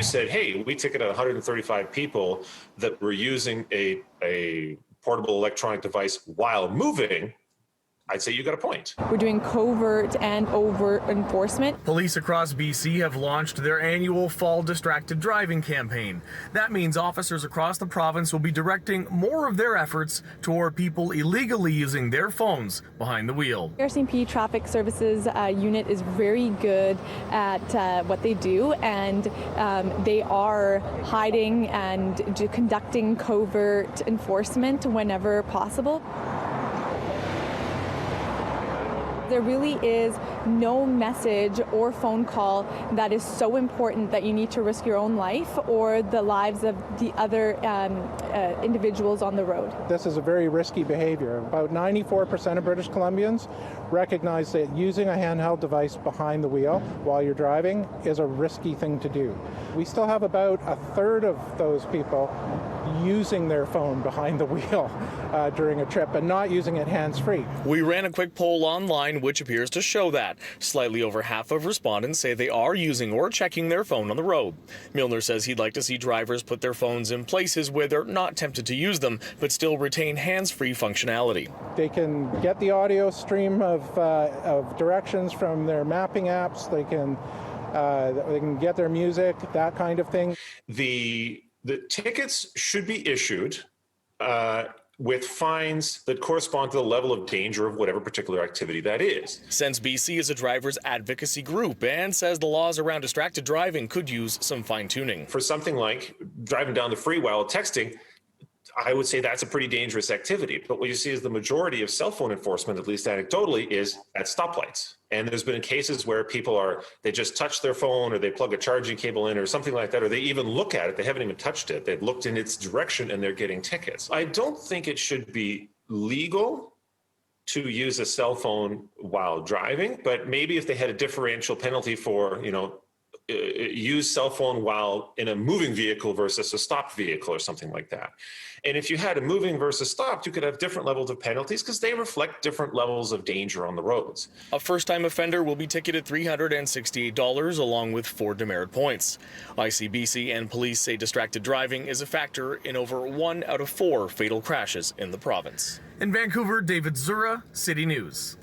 you said, hey, we ticketed 135 people that were using a portable electronic device while moving, I'd say you got a point. We're doing covert and overt enforcement. Police across BC have launched their annual Fall Distracted Driving campaign. That means officers across the province will be directing more of their efforts toward people illegally using their phones behind the wheel. RCMP Traffic Services unit is very good at what they do, and they are hiding and conducting covert enforcement whenever possible. There really is no message or phone call that is so important that you need to risk your own life or the lives of the other individuals on the road. This is a very risky behavior. About 94% of British Columbians recognize that using a handheld device behind the wheel while you're driving is a risky thing to do. We still have about a third of those people using their phone behind the wheel during a trip and not using it hands-free. We ran a quick poll online which appears to show that. Slightly over half of respondents say they are using or checking their phone on the road. Milner says he'd like to see drivers put their phones in places where they're not tempted to use them but still retain hands-free functionality. They can get the audio stream of directions from their mapping apps. They can get their music, that kind of thing. The tickets should be issued with fines that correspond to the level of danger of whatever particular activity that is. Sense BC is a driver's advocacy group and says the laws around distracted driving could use some fine-tuning. For something like driving down the freeway while texting, I would say that's a pretty dangerous activity. But what you see is the majority of cell phone enforcement, at least anecdotally, is at stoplights. And there's been cases where they just touch their phone or they plug a charging cable in or something like that, or they even look at it. They haven't even touched it. They've looked in its direction and they're getting tickets. I don't think it should be legal to use a cell phone while driving, but maybe if they had a differential penalty for, use cell phone while in a moving vehicle versus a stopped vehicle or something like that. And if you had a moving versus stopped, you could have different levels of penalties because they reflect different levels of danger on the roads. A first-time offender will be ticketed $368 along with 4 demerit points. ICBC and police say distracted driving is a factor in over 1 out of 4 fatal crashes in the province. In Vancouver, David Zura, City News.